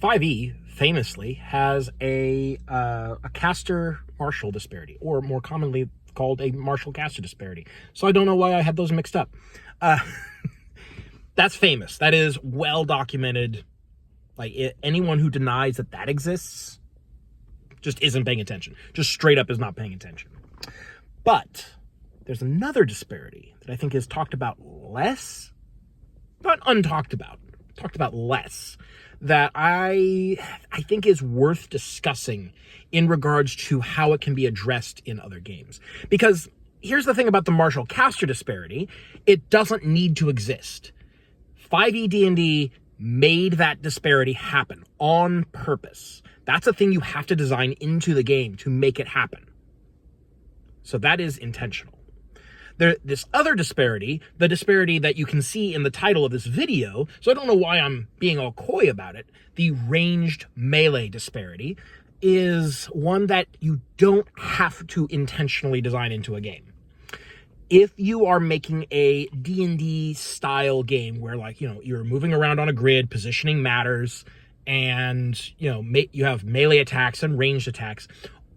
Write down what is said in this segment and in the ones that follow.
5e famously has a caster martial disparity, or more commonly called a martial caster disparity. So I don't know why I had those mixed up. That's famous. That is well documented. Like, anyone who denies that that exists just isn't paying attention. Just straight up is not paying attention. But there's another disparity that I think is talked about less, not untalked about, talked about less, that I think is worth discussing in regards to how it can be addressed in other games. Because here's the thing about the martial caster disparity: it doesn't need to exist. 5e D&D made that disparity happen on purpose. That's a thing you have to design into the game to make it happen. So that is intentional. This other disparity, the disparity that you can see in the title of this video, so I don't know why I'm being all coy about it, the ranged melee disparity, is one that you don't have to intentionally design into a game. If you are making a D&D style game where, like, you're moving around on a grid, positioning matters, and, you have melee attacks and ranged attacks,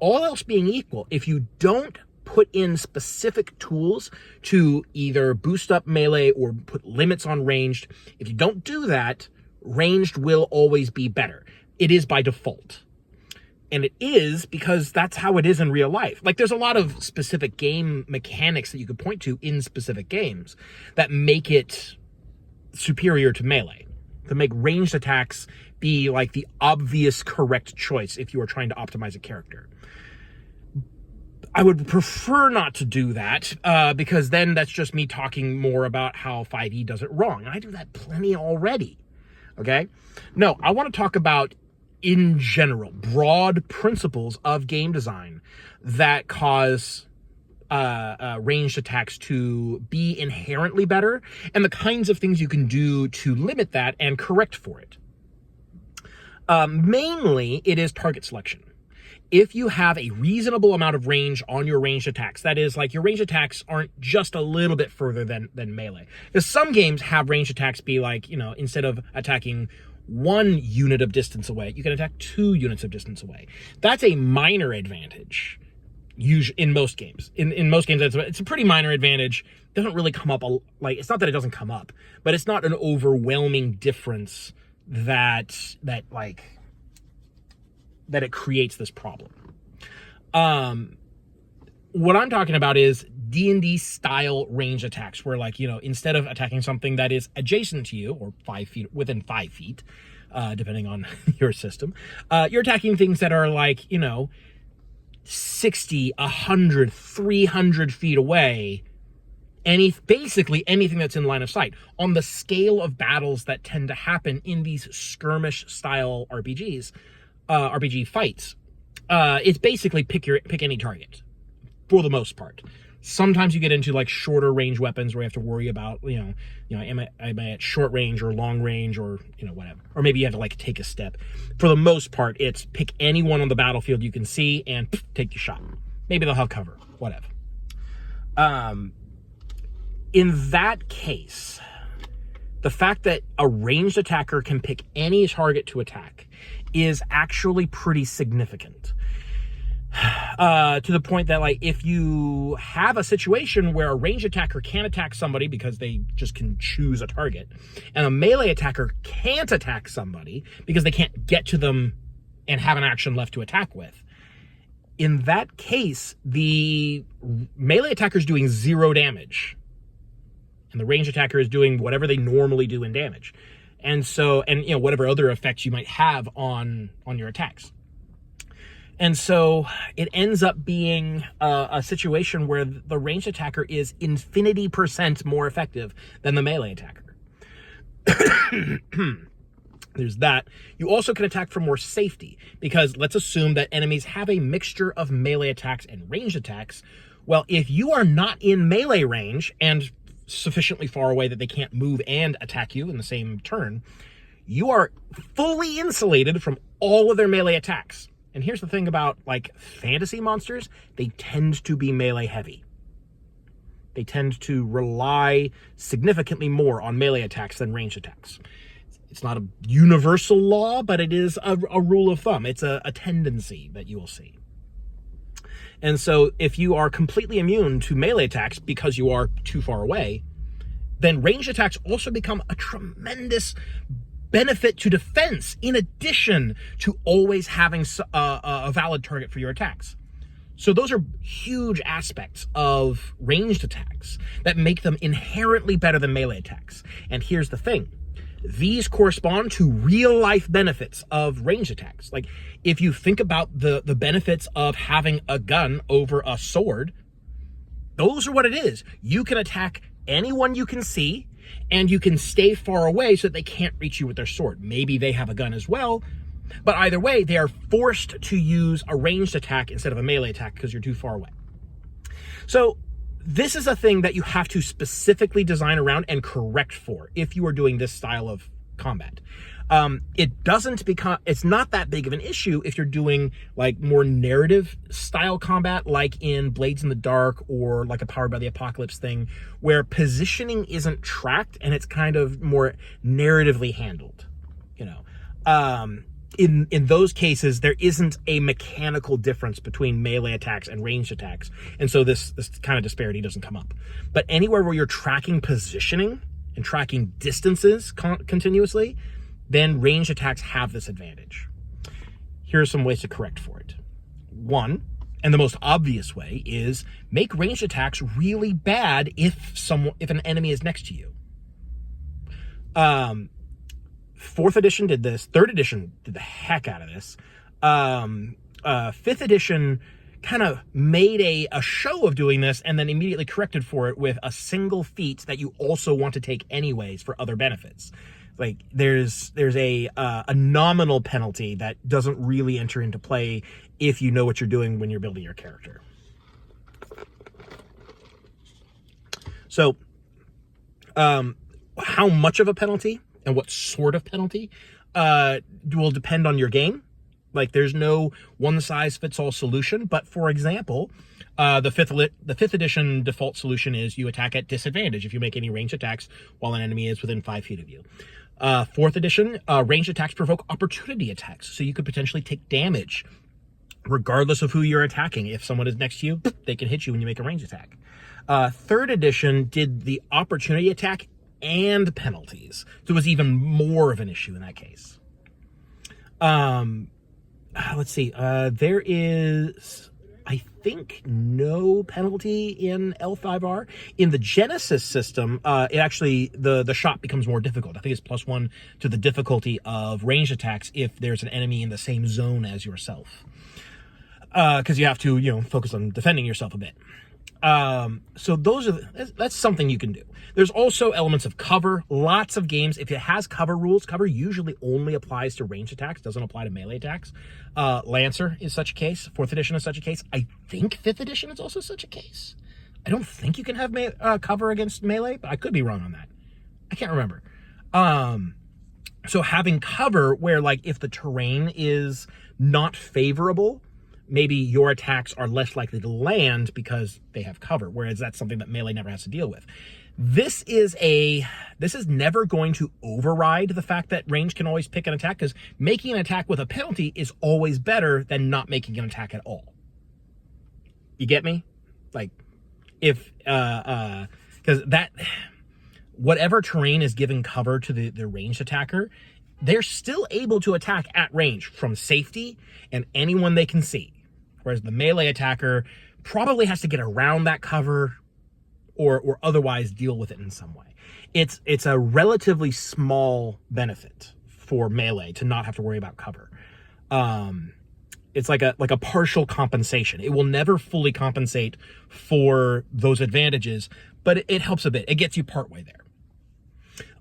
all else being equal, if you don't put in specific tools to either boost up melee or put limits on ranged, if you don't do that, ranged will always be better. It is by default. And it is because that's how it is in real life. Like, there's a lot of specific game mechanics that you could point to in specific games that make it superior to melee, to make ranged attacks be like the obvious correct choice if you are trying to optimize a character. I would prefer not to do that, because then that's just me talking more about how 5e does it wrong. And I do that plenty already, okay? No, I want to talk about, in general, broad principles of game design that cause ranged attacks to be inherently better, and the kinds of things you can do to limit that and correct for it. Mainly, it is target selection. If you have a reasonable amount of range on your ranged attacks, that is, like, your ranged attacks aren't just a little bit further than melee. Because some games have ranged attacks be like, instead of attacking 1 unit of distance away, you can attack 2 units of distance away. That's a minor advantage, usually in most games. In most games, it's a pretty minor advantage. It doesn't really come up, it's not that it doesn't come up, but it's not an overwhelming difference that it creates this problem. What I'm talking about is D&D style range attacks, where, like, instead of attacking something that is adjacent to you, or 5 feet, within 5 feet, depending on your system, you're attacking things that are, like, 60, 100, 300 feet away, basically anything that's in line of sight. On the scale of battles that tend to happen in these skirmish style RPGs, RPG fights, it's basically pick any target, for the most part. Sometimes you get into, like, shorter range weapons where you have to worry about, am I at short range or long range, or, whatever. Or maybe you have to, like, take a step. For the most part, it's pick anyone on the battlefield you can see and take your shot. Maybe they'll have cover, whatever. In that case, the fact that a ranged attacker can pick any target to attack is actually pretty significant. To the point that, like, if you have a situation where a ranged attacker can attack somebody because they just can choose a target, and a melee attacker can't attack somebody because they can't get to them and have an action left to attack with, in that case, the melee attacker is doing 0 damage, and the ranged attacker is doing whatever they normally do in damage. And so, whatever other effects you might have on your attacks. And so it ends up being a situation where the ranged attacker is infinity% more effective than the melee attacker. There's that. You also can attack for more safety, because let's assume that enemies have a mixture of melee attacks and ranged attacks. Well, if you are not in melee range and sufficiently far away that they can't move and attack you in the same turn, you are fully insulated from all of their melee attacks. And here's the thing about, like, fantasy monsters: they tend to be melee heavy. They tend to rely significantly more on melee attacks than ranged attacks. It's not a universal law, but it is a rule of thumb. It's a tendency that you will see. And so if you are completely immune to melee attacks because you are too far away, then ranged attacks also become a tremendous benefit to defense, in addition to always having a valid target for your attacks. So those are huge aspects of ranged attacks that make them inherently better than melee attacks. And here's the thing. These correspond to real life benefits of ranged attacks. Like, if you think about the benefits of having a gun over a sword, those are what it is. You can attack anyone you can see, and you can stay far away so that they can't reach you with their sword. Maybe they have a gun as well, but either way, they are forced to use a ranged attack instead of a melee attack because you're too far away. So this is a thing that you have to specifically design around and correct for if you are doing this style of combat. It's not that big of an issue if you're doing like more narrative style combat, like in Blades in the Dark or like a Powered by the Apocalypse thing, where positioning isn't tracked and it's kind of more narratively handled, you know. In those cases, there isn't a mechanical difference between melee attacks and ranged attacks, and so this kind of disparity doesn't come up. But anywhere where you're tracking positioning and tracking distances continuously, then ranged attacks have this advantage. Here are some ways to correct for it. One, and the most obvious way, is make ranged attacks really bad if an enemy is next to you. 4th edition did this. 3rd edition did the heck out of this. 5th edition kind of made a show of doing this and then immediately corrected for it with a single feat that you also want to take anyways for other benefits. Like, there's a nominal penalty that doesn't really enter into play if you know what you're doing when you're building your character. So, how much of a penalty and what sort of penalty will depend on your game. Like, there's no one-size-fits-all solution. But for example, the fifth edition default solution is you attack at disadvantage if you make any ranged attacks while an enemy is within 5 feet of you. 4th edition, ranged attacks provoke opportunity attacks, so you could potentially take damage regardless of who you're attacking. If someone is next to you, they can hit you when you make a ranged attack. 3rd edition did the opportunity attack and penalties, so it was even more of an issue in that case. Let's see. There is, I think, no penalty in L5R. In the Genesis system, it actually, the shot becomes more difficult. I think it's +1 to the difficulty of ranged attacks if there's an enemy in the same zone as yourself. Because you have to, focus on defending yourself a bit. So that's something you can do. There's also elements of cover. Lots of games, if it has cover rules, cover usually only applies to ranged attacks, doesn't apply to melee attacks. Lancer is such a case. 4th edition is such a case. I think 5th edition is also such a case. I don't think you can have cover against melee, but I could be wrong on that. I can't remember. So having cover where, like, if the terrain is not favorable, maybe your attacks are less likely to land because they have cover, whereas that's something that melee never has to deal with. This is never going to override the fact that range can always pick an attack, because making an attack with a penalty is always better than not making an attack at all. You get me? Like, if, because whatever terrain is giving cover to the ranged attacker, they're still able to attack at range from safety and anyone they can see. Whereas the melee attacker probably has to get around that cover or otherwise deal with it in some way. It's a relatively small benefit for melee to not have to worry about cover. It's like a partial compensation. It will never fully compensate for those advantages, but it helps a bit. It gets you partway there.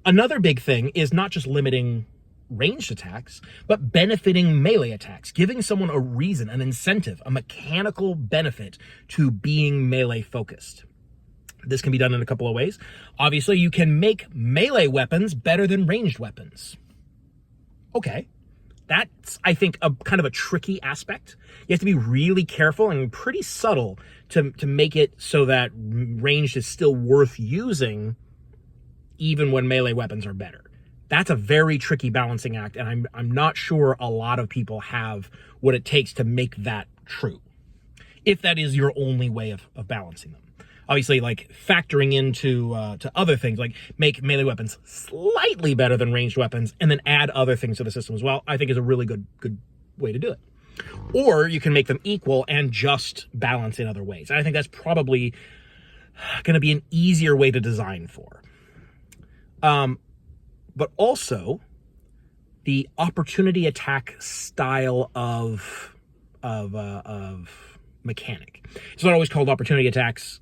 Another big thing is not just limiting ranged attacks, but benefiting melee attacks, giving someone a reason, an incentive, a mechanical benefit to being melee focused. This can be done in a couple of ways. Obviously, you can make melee weapons better than ranged weapons. Okay. That's, I think, a kind of a tricky aspect. You have to be really careful and pretty subtle to make it so that ranged is still worth using even when melee weapons are better. that's a very tricky balancing act, and I'm not sure a lot of people have what it takes to make that true, if that is your only way of balancing them. Obviously, like factoring into to other things, like make melee weapons slightly better than ranged weapons, and then add other things to the system as well, I think is a really good way to do it. Or you can make them equal and just balance in other ways. And I think that's probably going to be an easier way to design for. But also, the opportunity attack style of mechanic. It's not always called opportunity attacks.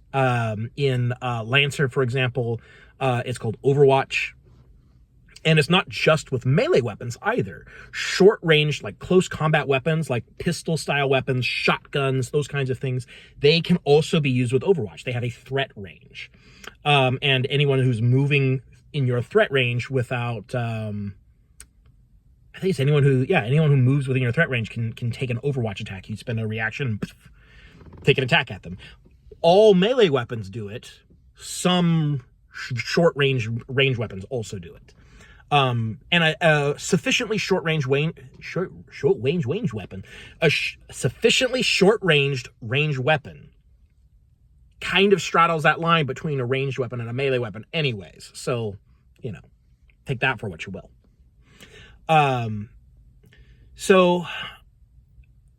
In Lancer, for example, it's called Overwatch. And it's not just with melee weapons either. Short range, like close combat weapons, like pistol style weapons, shotguns, those kinds of things, they can also be used with Overwatch. They have a threat range. And anyone who's moving in your threat range without, I think it's anyone who moves within your threat range can take an Overwatch attack. You spend a reaction, take an attack at them. All melee weapons do it. Some short range weapons also do it. And a sufficiently short-ranged weapon, sufficiently short-ranged ranged weapon kind of straddles that line between a ranged weapon and a melee weapon anyways. So, take that for what you will. So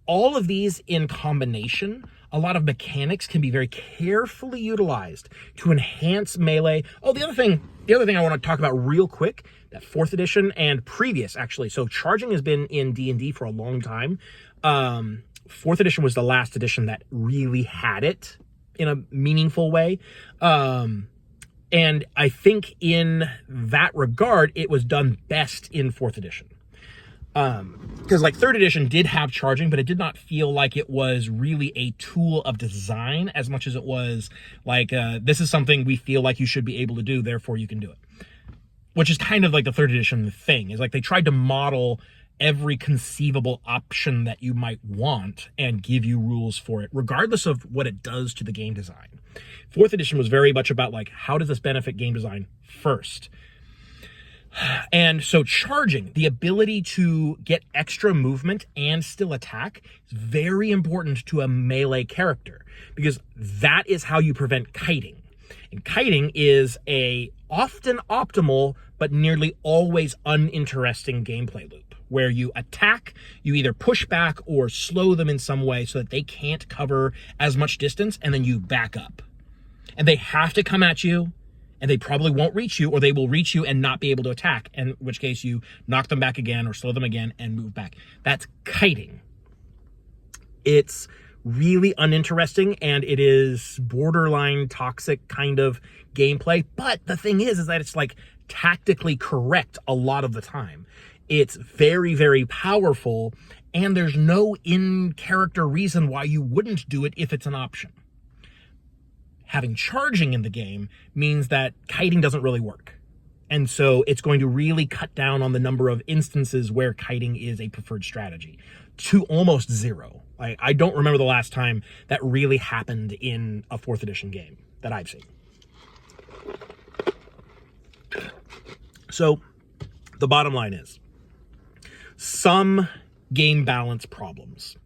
all of these in combination, a lot of mechanics can be very carefully utilized to enhance melee. Oh, the other thing I want to talk about real quick, that 4th edition and previous, actually. So charging has been in D&D for a long time. 4th edition was the last edition that really had it in a meaningful way. And I think in that regard, it was done best in 4th edition. Because like 3rd edition did have charging, but it did not feel like it was really a tool of design as much as it was like, this is something we feel like you should be able to do, therefore you can do it. Which is kind of like the 3rd edition thing, is like they tried to model every conceivable option that you might want and give you rules for it, regardless of what it does to the game design. 4th edition was very much about like, how does this benefit game design first? And so charging, the ability to get extra movement and still attack, is very important to a melee character, because that is how you prevent kiting. And kiting is a often optimal, but nearly always uninteresting gameplay loop, where you attack, you either push back or slow them in some way so that they can't cover as much distance, and then you back up. And they have to come at you, and they probably won't reach you, or they will reach you and not be able to attack, in which case you knock them back again or slow them again and move back. That's kiting. It's really uninteresting, and it is borderline toxic kind of gameplay. But the thing is that it's like tactically correct a lot of the time. It's very, very powerful, and there's no in-character reason why you wouldn't do it if it's an option. Having charging in the game means that kiting doesn't really work. And so it's going to really cut down on the number of instances where kiting is a preferred strategy to almost zero. I don't remember the last time that really happened in a 4th edition game that I've seen. So the bottom line is, some game balance problems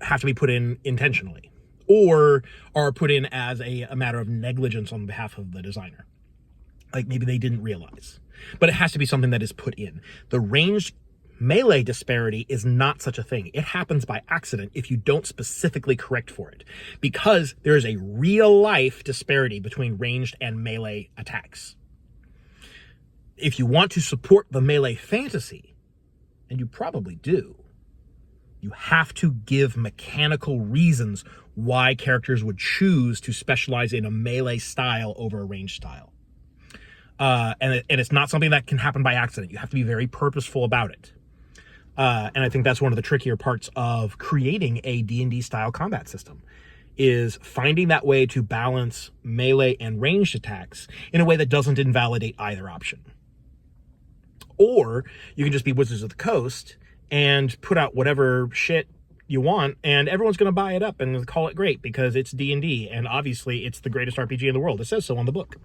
have to be put in intentionally, or are put in as a matter of negligence on behalf of the designer. Like maybe they didn't realize. But it has to be something that is put in. The ranged melee disparity is not such a thing. It happens by accident if you don't specifically correct for it, because there is a real life disparity between ranged and melee attacks. If you want to support the melee fantasy, and you probably do, you have to give mechanical reasons why characters would choose to specialize in a melee style over a ranged style. And it's not something that can happen by accident. You have to be very purposeful about it. And I think that's one of the trickier parts of creating a D&D style combat system, is finding that way to balance melee and ranged attacks in a way that doesn't invalidate either option. Or you can just be Wizards of the Coast and put out whatever shit you want, and everyone's going to buy it up and call it great because it's D&D, and obviously it's the greatest RPG in the world. It says so on the book.